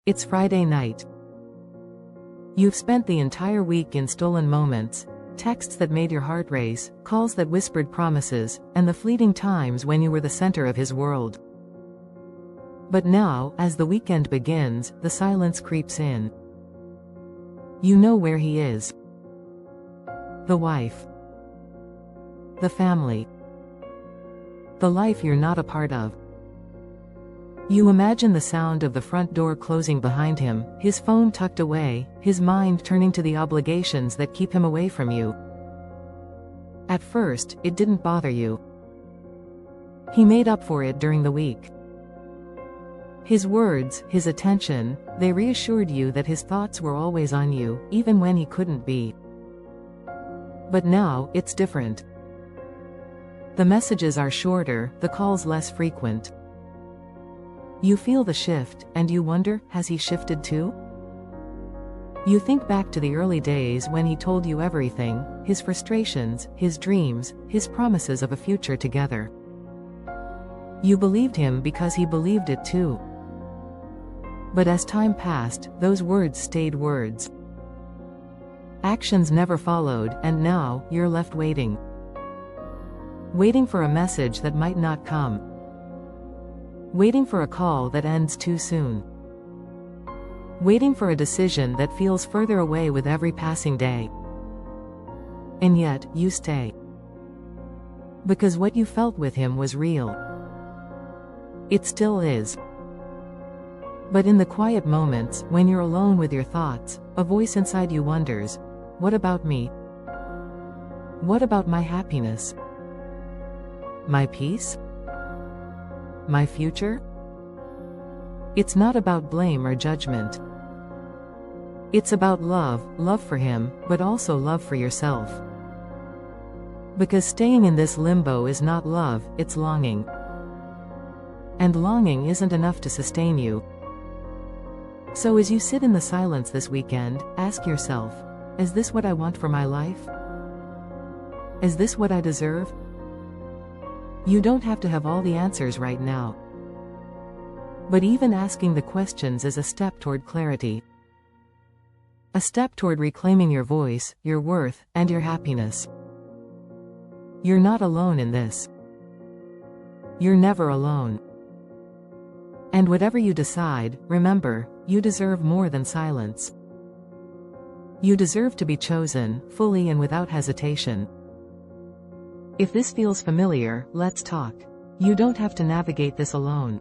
It's Friday night. You've spent the entire week in stolen moments, texts that made your heart race, calls that whispered promises, and the fleeting times when you were the center of his world. But now, as the weekend begins, the silence creeps in. You know where he is. The wife. The family. The life you're not a part of. You imagine the sound of the front door closing behind him, his phone tucked away, his mind turning to the obligations that keep him away from you. At first, it didn't bother you. He made up for it during the week. His words, his attention, they reassured you that his thoughts were always on you, even when he couldn't be. But now, it's different. The messages are shorter, the calls less frequent. You feel the shift, and you wonder, has he shifted too? You think back to the early days when he told you everything, his frustrations, his dreams, his promises of a future together. You believed him because he believed it too. But as time passed, those words stayed words. Actions never followed, and now, you're left waiting. Waiting for a message that might not come. Waiting for a call that ends too soon. Waiting for a decision that feels further away with every passing day. And yet, you stay. Because what you felt with him was real. It still is. But in the quiet moments, when you're alone with your thoughts, a voice inside you wonders, what about me? What about my happiness? My peace? My future? It's not about blame or judgment. It's about love, love for him, but also love for yourself. Because staying in this limbo is not love, it's longing. And longing isn't enough to sustain you. So as you sit in the silence this weekend, ask yourself, is this what I want for my life? Is this what I deserve? You don't have to have all the answers right now. But even asking the questions is a step toward clarity. A step toward reclaiming your voice, your worth, and your happiness. You're not alone in this. You're never alone. And whatever you decide, remember, you deserve more than silence. You deserve to be chosen, fully and without hesitation. If this feels familiar, let's talk. You don't have to navigate this alone.